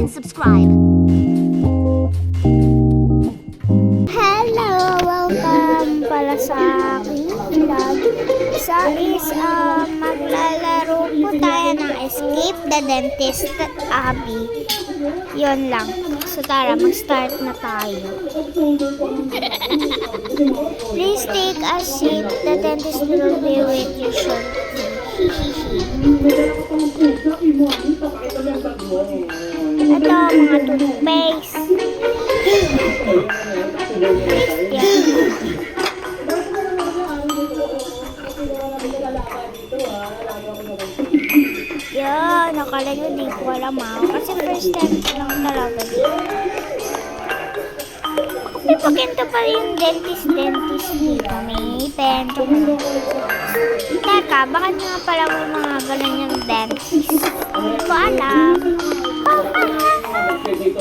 and subscribe. Hello! Welcome pala sa aking vlog. Maglalaro po tayo ng Escape the Dentist Abby. Yun lang. So tara, mag-start na tayo. Please take a seat. The dentist will be with you shortly. Ito, mga toothpaste. Yan, nakala nyo di ko alam kasi first time ko lang talaga dito. May pakinto pa yung dentist dito. May pen. Teka, bakit nga pala may mga ganun yung dentist? Hindi ko alam.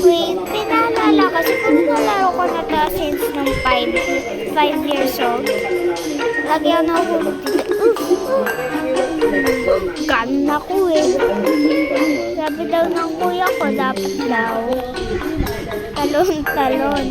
Wait, pinaalala kasi kung nalaro ko na to since nung 5 years old. Lagi ako nahulog dito. Ganun ako Sabi daw ng kuya ko, dapat daw. Talon.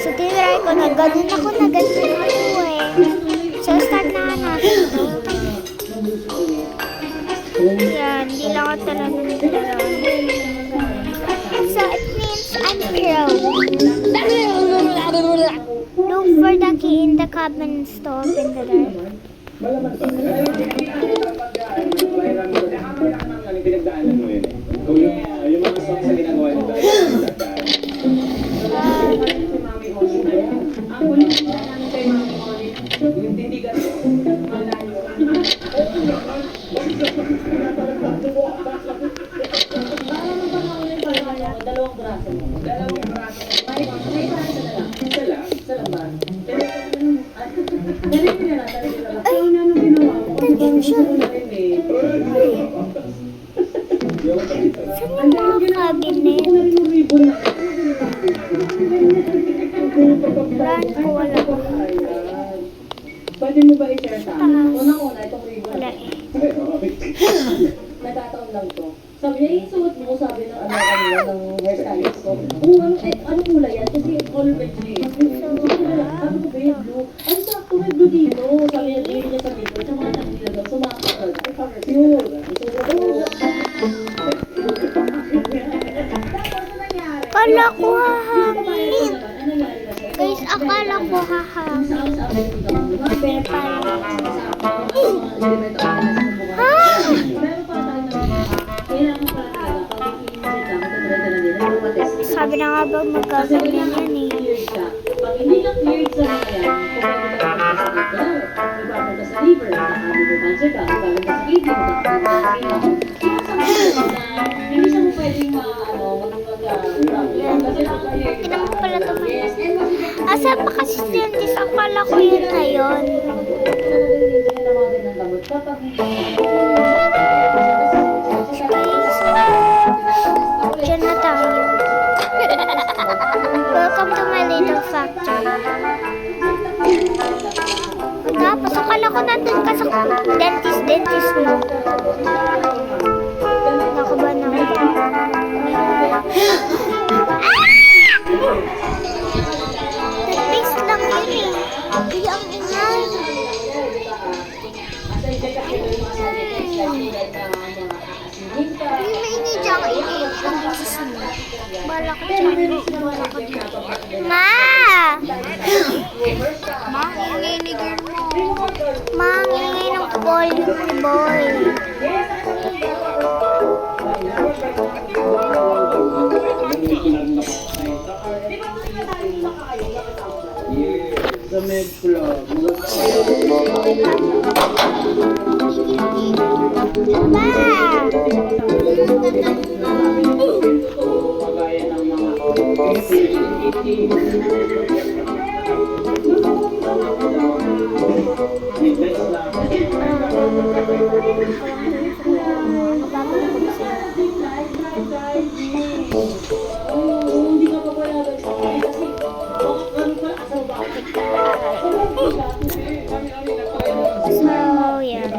So, tinry ko na ganun ako So, start na natin ito. Yan, hindi lang ako talon. So, it means I'm pro. Look for the key in the cabinet to open the door. Yung mga songs na ginagawa nito. Ang ulit na namin kay Mami Oli, yung titigan malayo. Dalawang braso mo. May braso na lang. Isa lang ba? Dalawin na lang. Ay, anong ginawa mo? Tension. Saan yung mga cabinet? Wala. Pwede mo ba i-share sa akin? Unang-una, itong ribbon. Wala Nagkataon lang to. Sabi niya, isuot mo, sabi ng ng hairstylist ko. Ano kulay yan? Kasi all red niya. Sabi ko, babe, blue. Ay, sakto may blue dito. Sabi niya, dito niya sa dito. Sa mga nagdilagang sumakot. Cute. Akala ko hahangin. Guys, akala ko hahangin. Hindi pala. Sabi na nga ba magkagaling yan Pag hindi ka cleared sa mga yan, ibabaw ka sa liver, nakakabig mo cancer ka, ibabaw ka sa kidney, hindi siya mo pwedeng Kita mo pala ito. Asa pa kasi dentist? Akala ko yun na yun. Diyan na tayo. Welcome to my little factory. Tapos akala ko nandun ka sa dentist mo. Nakaba na ako. Toothpaste lang yun Kaya ang ingay. Hindi mainit siya ako ang boses mo. Bala ko dyan. Ma! Ma, ingay ni girl mo. Ma, ingay ng volume boy. The med club. Pagaya ng mga hindi ka pa pala kasi So, yan.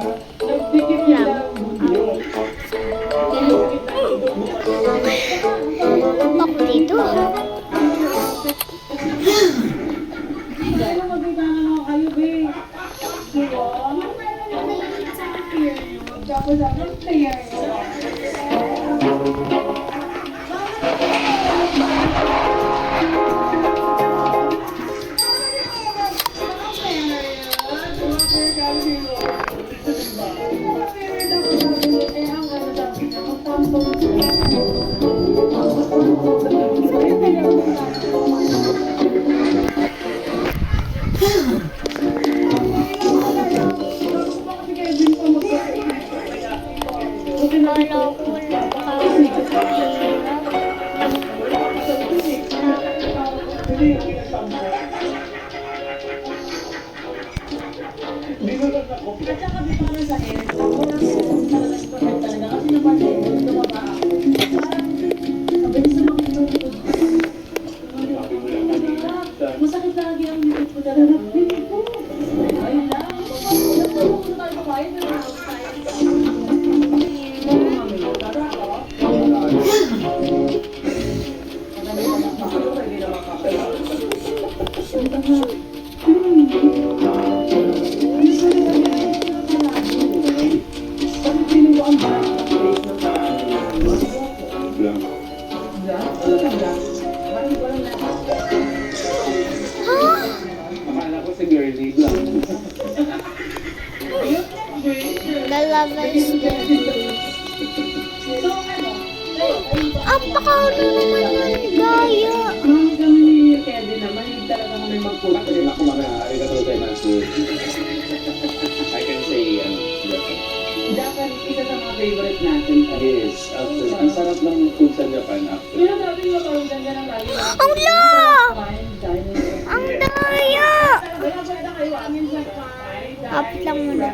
Tapos ang player. Kala ko lang kahirap. At saka di para sa hair, ako lang talaga kasi napansin ko tumaba ako. Parang mabilis na makikita masakit lagi ang likod ko talaga. Ayun lang. Nagtulong ko tayo kumain na Akala ko si girly lang. The level is apakauna naman yung gaya. Marami kami ni Kevin na mahilig talaga kami mag-cook. Actually, ako mga arigatou gozaimasu. I can say, Japan, isa sa mga favorite natin. yes, actually, ang sarap ng food sa Japan, actually. Pero sabi mo parang ganda ng lagi na. Ang la! Kumain, Chinese. Ang daya! Kaya pwede kayo amin sa kain. Kapit lang muna.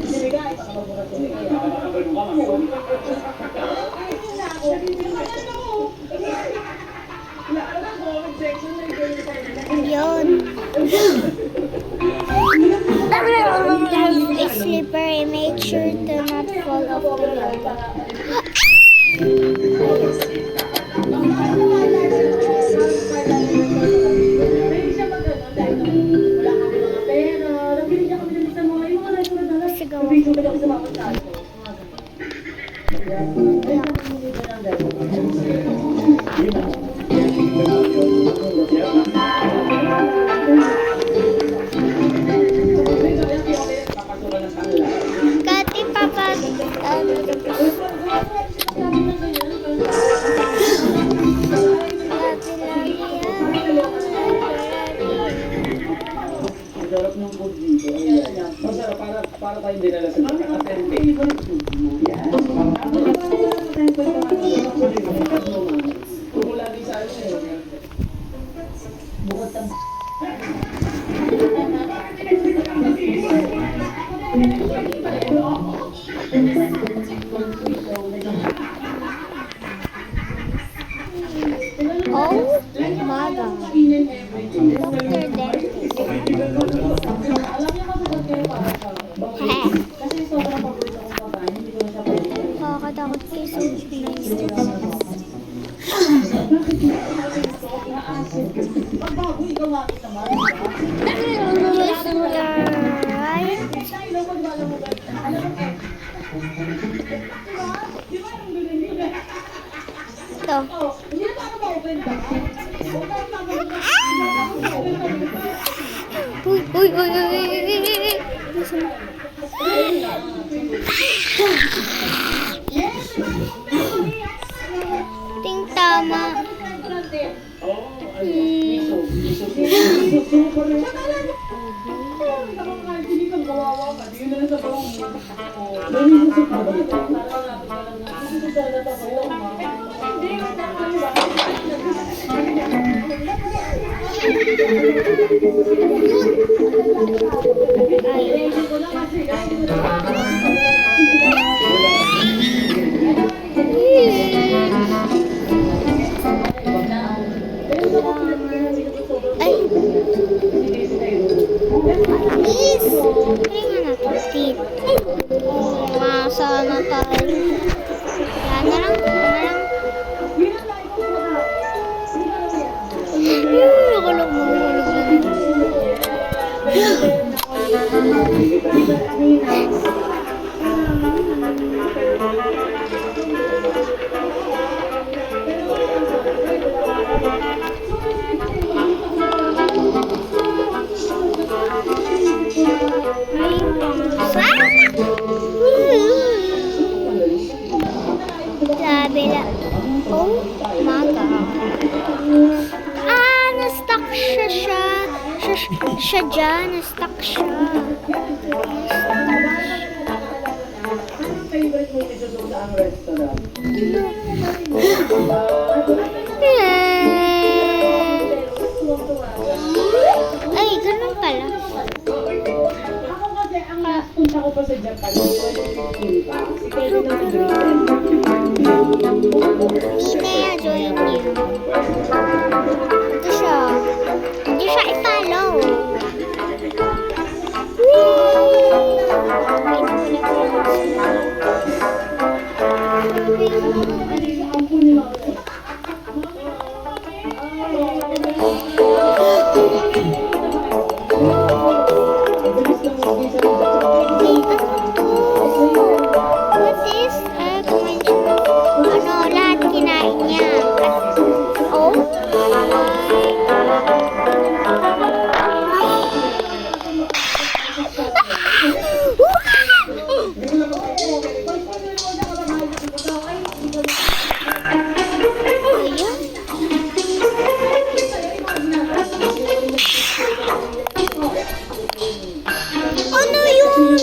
Sinigay, pakapagbukas ko. Yun. A slippery, make sure to not fall off the wall. Pwede siya mag-ano dahil wala kami mga pera. Nabili niya kami ng isang mga yung mga life na dala. Sigaw. Nabili ko kami sa mga pagkain. Kaya kami ba ng dahil? Kati papa, ano Kati lagi Ang sarap ng food dito. Masarap, para tayong dinala sa Makakasente. Kung wala din sa ano eh. Bukod sa Oh, maga. Dr. Dentist. alam niyo masagot kayo para sa kasi sobrang paborito kong pagkain. Hindi ko na siya pwede. Nakakatakot kayo sa Pagbago, ikaw bakit naman? Right? Tayo, pagbago mo ba? Alam mo eh. Di ba yung bilhin nila? Ito. Oh, hindi na tayo ma-open ba? Huwag tayo mabalik. Uy, uy, uy, uy, uy, uy. Ting tama. Ay, is. Kaya na to, tit. Masa na tayo. Yan na lang, yan na lang. Nakulog mo, nakulog mo. kabila. Oh my God. Na-stuck siya dyan. Na-stuck siya. Anong favorite mo dito sa ang restaurant? Ay, ganun pala. Ako kasi, ang last punta ko pa sa Japan, 2015 pa. Si Kevin na Nina, join you. Ito siya. Hindi siya i-follow. ampun nila. What is ano, lahat kinain niya. Oh. Ayun. Ano yun?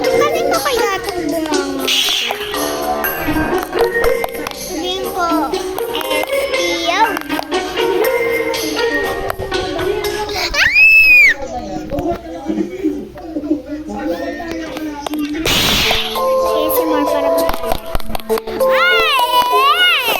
Ba't kanino kaya itong bumanga? Sabihin ko, Estiyaw. ASMR para ba? Ay!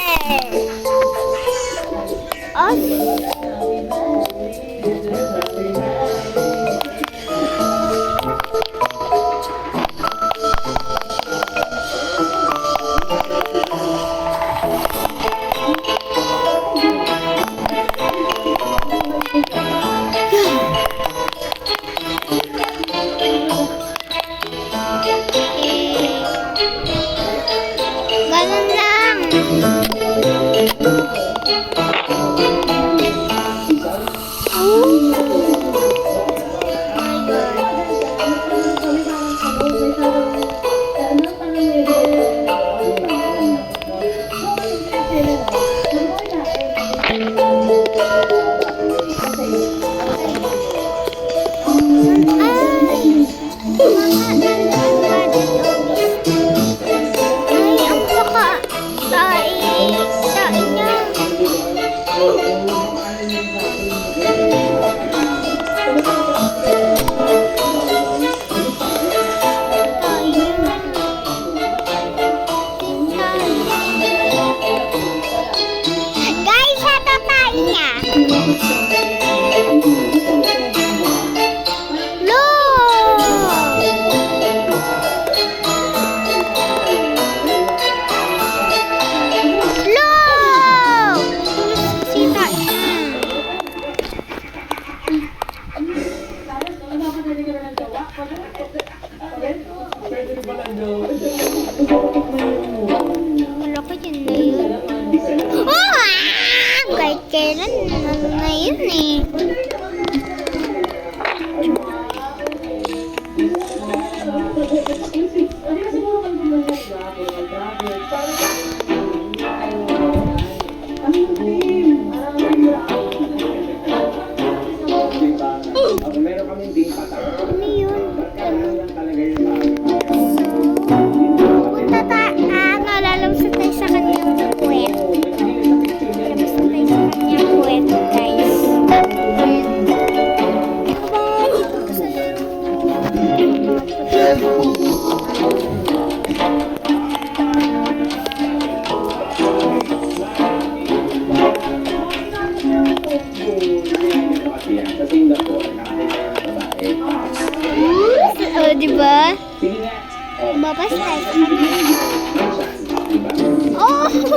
Diyan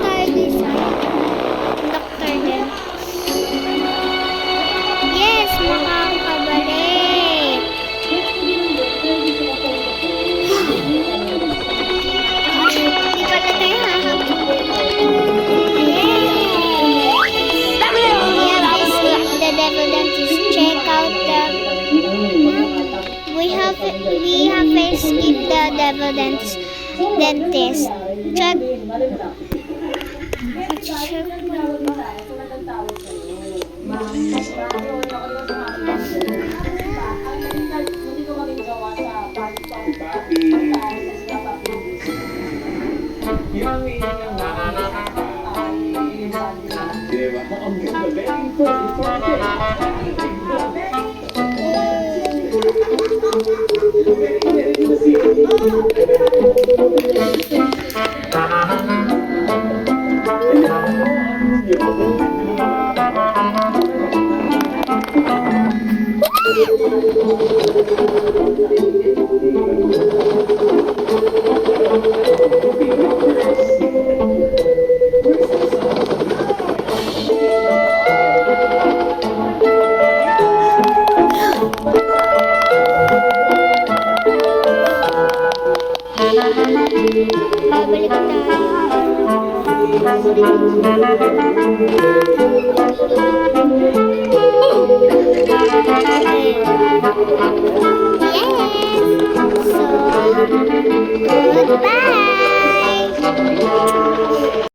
tayo din sa Dr. din. Yes, makakabalik. Di pala tayo hahapon. Yes! The devil dentist. Check out the... We have escaped the devil dentist. Check. Si Papi. Yung inyong diba? Ang ganda. Very Babalik tayo. Yes! So, goodbye!